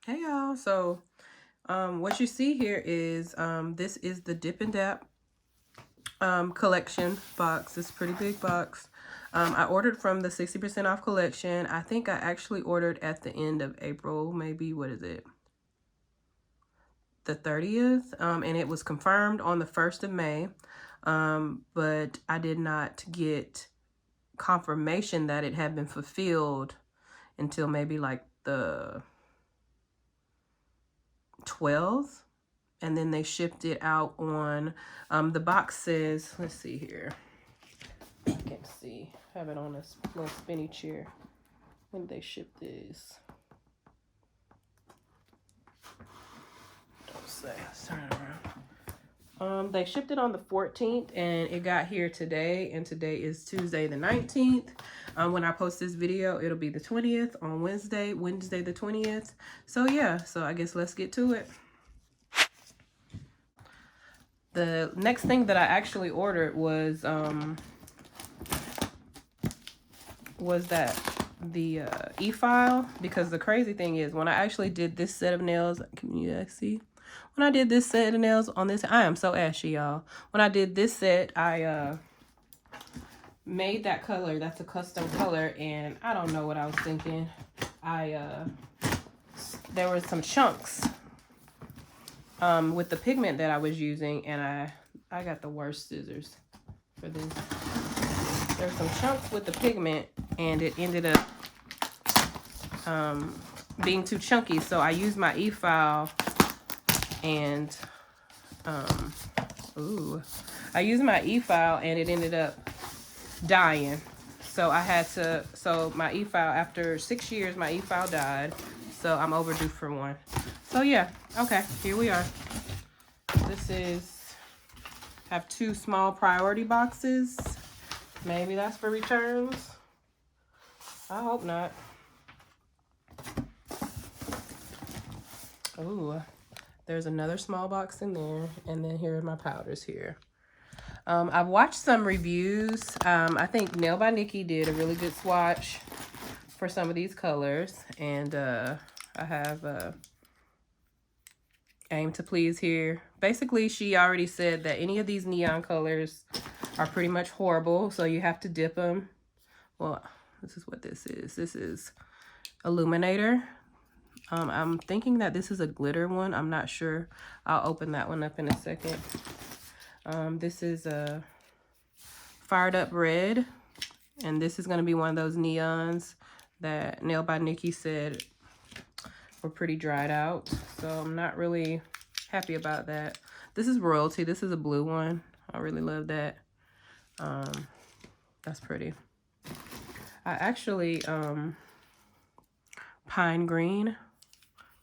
Hey y'all, so what you see here is this is the Dip and Dap collection box. It's a pretty big box. I ordered from the 60% off collection. I think I actually ordered at the end of April, maybe, what is it, the 30th, and it was confirmed on the 1st of May, but I did not get confirmation that it had been fulfilled until maybe like the 12th, and then they shipped it out on the box says, let's see here, I can't see, I have it on this little spinny chair. When did they ship this? Don't say. Let's turn it around. They shipped it on the 14th and it got here today, and today is Tuesday the 19th. When I post this video, it'll be the 20th on Wednesday the 20th. So yeah, so I guess let's get to it. The next thing that I actually ordered was the e-file, because the crazy thing is when I actually did this set of nails, can you guys see? When I did this set of nails on this, I am so ashy, y'all. When I did this set, I made that color. That's a custom color, and I don't know what I was thinking. There were some chunks with the pigment that I was using, and I got the worst scissors for this. There's some chunks with the pigment, and it ended up being too chunky, so I used my e-file, and I used my e-file, and it ended up dying. So I had to, so my e-file, after 6 years, my e-file died, so I'm overdue for one. So yeah, okay, here we are. This is, have 2 small priority boxes. Maybe that's for returns. I hope not. Ooh, there's another small box in there, and then here are my powders here. I've watched some reviews. I think Nail by Nikki did a really good swatch for some of these colors, and I have Aim to Please here. Basically, she already said that any of these neon colors are pretty much horrible, so you have to dip them. Well, this is what this is. This is Illuminator. I'm thinking that this is a glitter one. I'm not sure. I'll open that one up in a second. This is a Fired Up Red, and this is going to be one of those neons that Nail by Nikki said were pretty dried out, so I'm not really happy about that. This is Royalty. This is a blue one. I really love that. That's pretty. I actually Pine Green.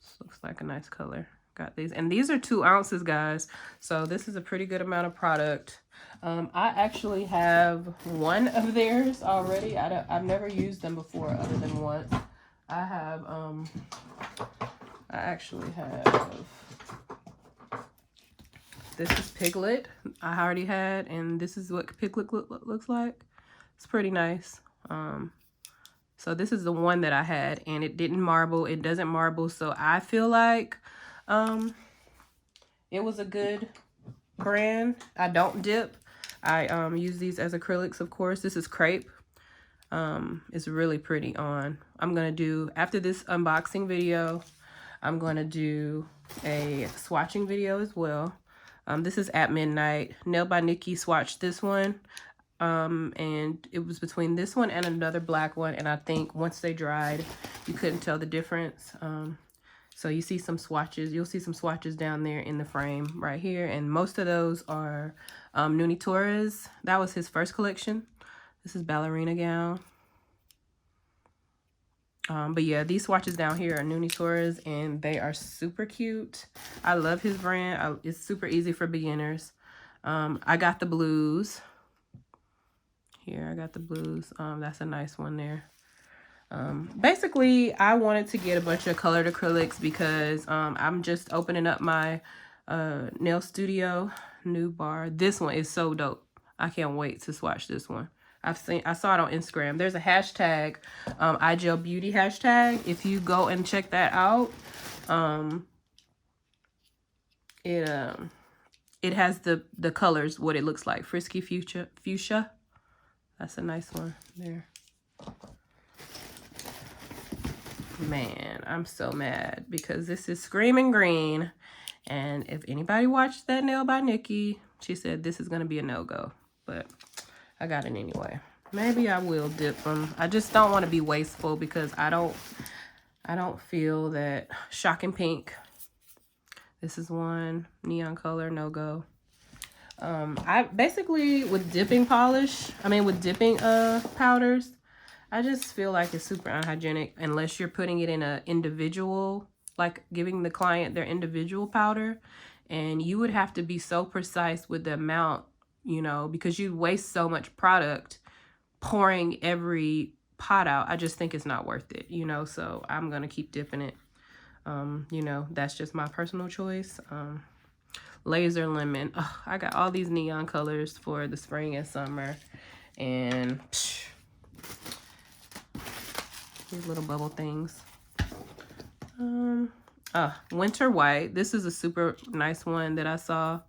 This looks like a nice color. Got these, and these are 2 ounces, guys, so this is a pretty good amount of product. I actually have one of theirs already. I've never used them before other than once. I actually have, this is Piglet I already had, and this is what Piglet looks like. It's pretty nice. So this is the one that I had, and it didn't marble. It doesn't marble, so I feel like it was a good brand. I don't dip. I use these as acrylics, of course. This is Crepe. It's really pretty on. I'm gonna do, after this unboxing video, I'm gonna do a swatching video as well. This is At Midnight. Nail by Nikki swatched this one. And it was between this one and another black one, and I think once they dried, you couldn't tell the difference. So you see some swatches. You'll see some swatches down there in the frame right here, and most of those are Nuni Torres. That was his first collection. This is Ballerina Gown. But yeah, these swatches down here are Nuni Torres, and they are super cute. I love his brand. It's super easy for beginners. I got the blues. Here, I got the blues. That's a nice one there. Basically, I wanted to get a bunch of colored acrylics because I'm just opening up my nail studio new bar. This one is so dope. I can't wait to swatch this one. I saw it on Instagram. There's a hashtag, iGel Beauty hashtag. If you go and check that out, It has the colors, what it looks like. Frisky Fuchsia. That's a nice one there. Man, I'm so mad because this is Screaming Green. And if anybody watched that nail by Nikki, she said this is going to be a no-go. But I got it anyway. Maybe I will dip them. I just don't want to be wasteful because I don't feel that Shocking Pink. This is one neon color, no-go. I basically with dipping powders, I just feel like it's super unhygienic unless you're putting it in a individual, like giving the client their individual powder. And you would have to be so precise with the amount, you know, because you waste so much product pouring every pot out. I just think it's not worth it, you know, so I'm going to keep dipping it. You know, that's just my personal choice. Laser Lemon. Oh, I got all these neon colors for the spring and summer. And these little bubble things. Winter White. This is a super nice one that I saw.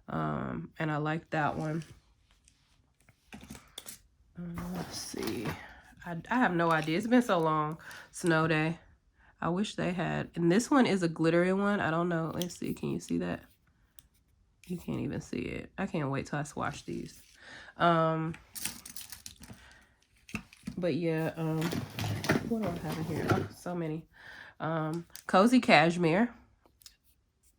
And I like that one. Let's see. I have no idea. It's been so long. Snow Day. I wish they had. And this one is a glittery one. I don't know. Let's see. Can you see that? You can't even see it. I can't wait till I swatch these. But yeah, what do I have in here? Oh, so many. Cozy Cashmere.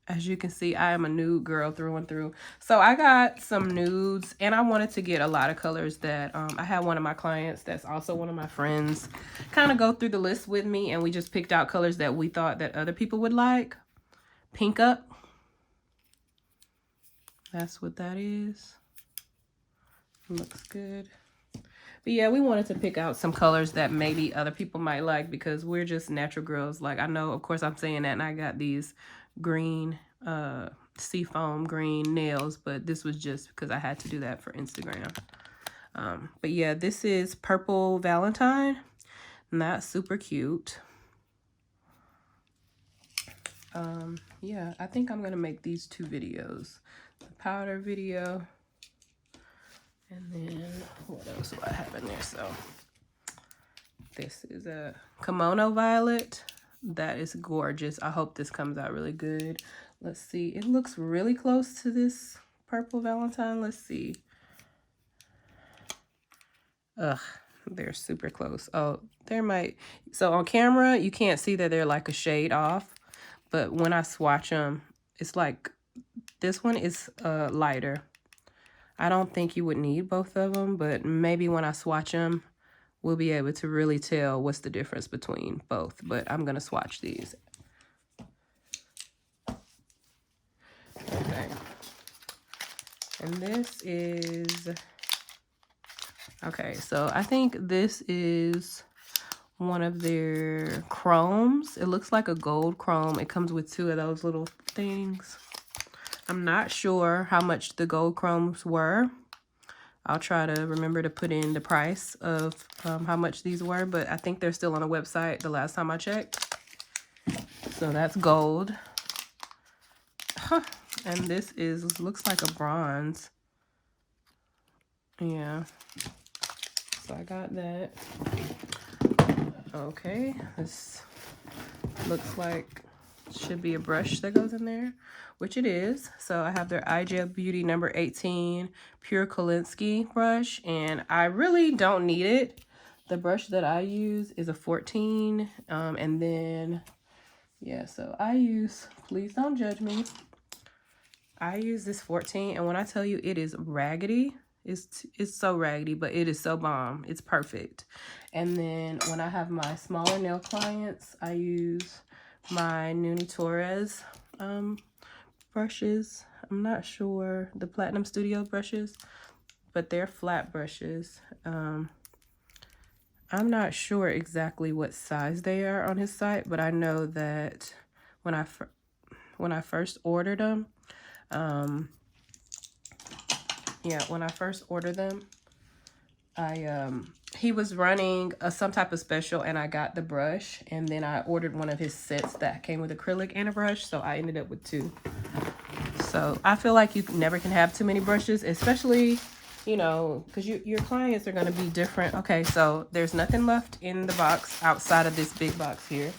As you can see, I am a nude girl through and through. So I got some nudes, and I wanted to get a lot of colors that I had one of my clients that's also one of my friends kind of go through the list with me, and we just picked out colors that we thought that other people would like. Pink Up. That's what that is. Looks good. But yeah, we wanted to pick out some colors that maybe other people might like because we're just natural girls. Like, I know, of course, I'm saying that, and I got these green, seafoam green nails, but this was just because I had to do that for Instagram. But yeah, this is Purple Valentine. Not super cute. Yeah, I think I'm going to make these two videos. The powder video. And then what else do I have in there? So this is a Kimono Violet. That is gorgeous. I hope this comes out really good. Let's see. It looks really close to this Purple Valentine. Let's see. Ugh, they're super close. Oh, there might. So on camera, you can't see that they're like a shade off. But when I swatch them, it's like this one is lighter. I don't think you would need both of them, but maybe when I swatch them, we'll be able to really tell what's the difference between both. But I'm going to swatch these. Okay. And this is... Okay, so I think this is one of their chromes. It looks like a gold chrome. It comes with two of those little things. I'm not sure how much the gold chromes were. I'll try to remember to put in the price of how much these were, but I think they're still on the website the last time I checked. So that's gold. Huh. And this looks like a bronze. Yeah. So I got that. Okay. This looks like should be a brush that goes in there, which it is. So I have their iGel Beauty number 18 Pure Kolinsky brush, and I really don't need it. The brush that I use is a 14, and then, yeah, so I use, please don't judge me, I use this 14, and when I tell you it is raggedy, it's so raggedy, but it is so bomb. It's perfect. And then when I have my smaller nail clients, I use my Nuni Torres brushes. I'm not sure, the Platinum Studio brushes, but they're flat brushes. I'm not sure exactly what size they are on his site, but I know that when I first ordered them, yeah, when I first ordered them, he was running some type of special, and I got the brush, and then I ordered one of his sets that came with acrylic and a brush, so I ended up with 2. So I feel like you never can have too many brushes, especially, you know, because your clients are going to be different. Okay, so there's nothing left in the box outside of this big box here.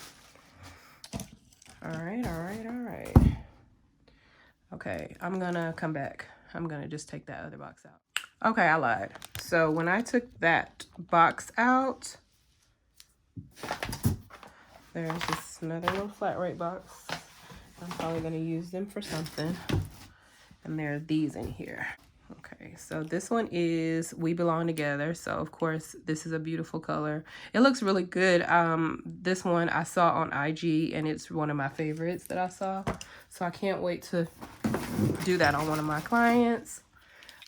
All right. Okay, I'm going to come back. I'm going to just take that other box out. Okay, I lied. So when I took that box out, there's just another little flat rate box. I'm probably going to use them for something. And there are these in here. Okay, so this one is We Belong Together. So of course, this is a beautiful color. It looks really good. This one I saw on IG, and it's one of my favorites that I saw. So I can't wait to do that on one of my clients.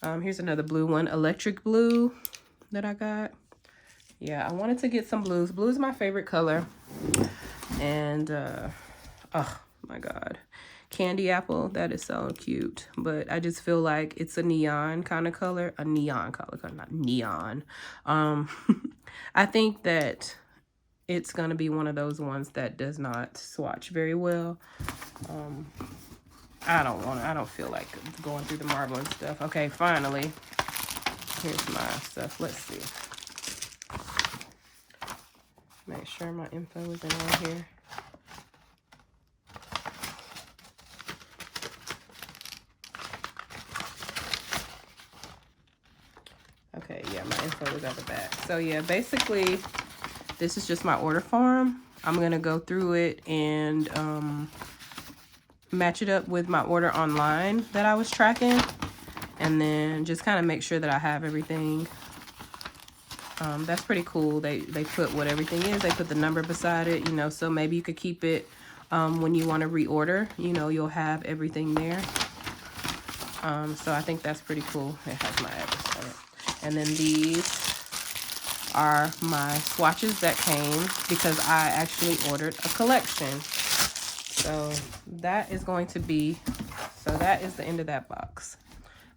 Here's another blue one, Electric Blue, that I got. Yeah, I wanted to get some blues. Blue is my favorite color. And, oh my God. Candy apple, that is so cute. But I just feel like it's a neon kind of color. A neon color, not neon. I think that it's going to be one of those ones that does not swatch very well. I don't feel like going through the marble and stuff. Okay, finally, here's my stuff. Let's see. Make sure my info isn't on here. Okay, yeah, my info is at the back. So yeah, basically, this is just my order form. I'm gonna go through it and match it up with my order online that I was tracking, and then just kind of make sure that I have everything. That's pretty cool. They put what everything is. They put the number beside it, you know, so maybe you could keep it when you want to reorder, you know, you'll have everything there. So I think that's pretty cool. It has my address on it. And then these are my swatches that came because I actually ordered a collection. So that is going to be, so that is the end of that box,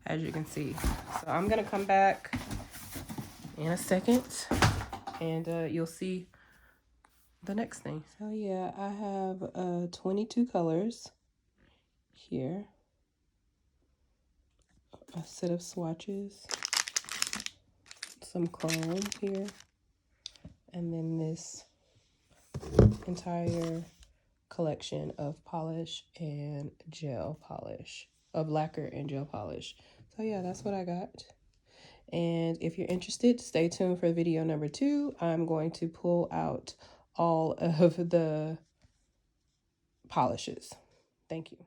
as you can see. So I'm going to come back in a second, and you'll see the next thing. So yeah, I have 22 colors here. A set of swatches, some chrome here, and then this entire collection of polish and gel polish, of lacquer and gel polish. So yeah, that's what I got. And if you're interested, stay tuned for video number 2. I'm going to pull out all of the polishes. Thank you.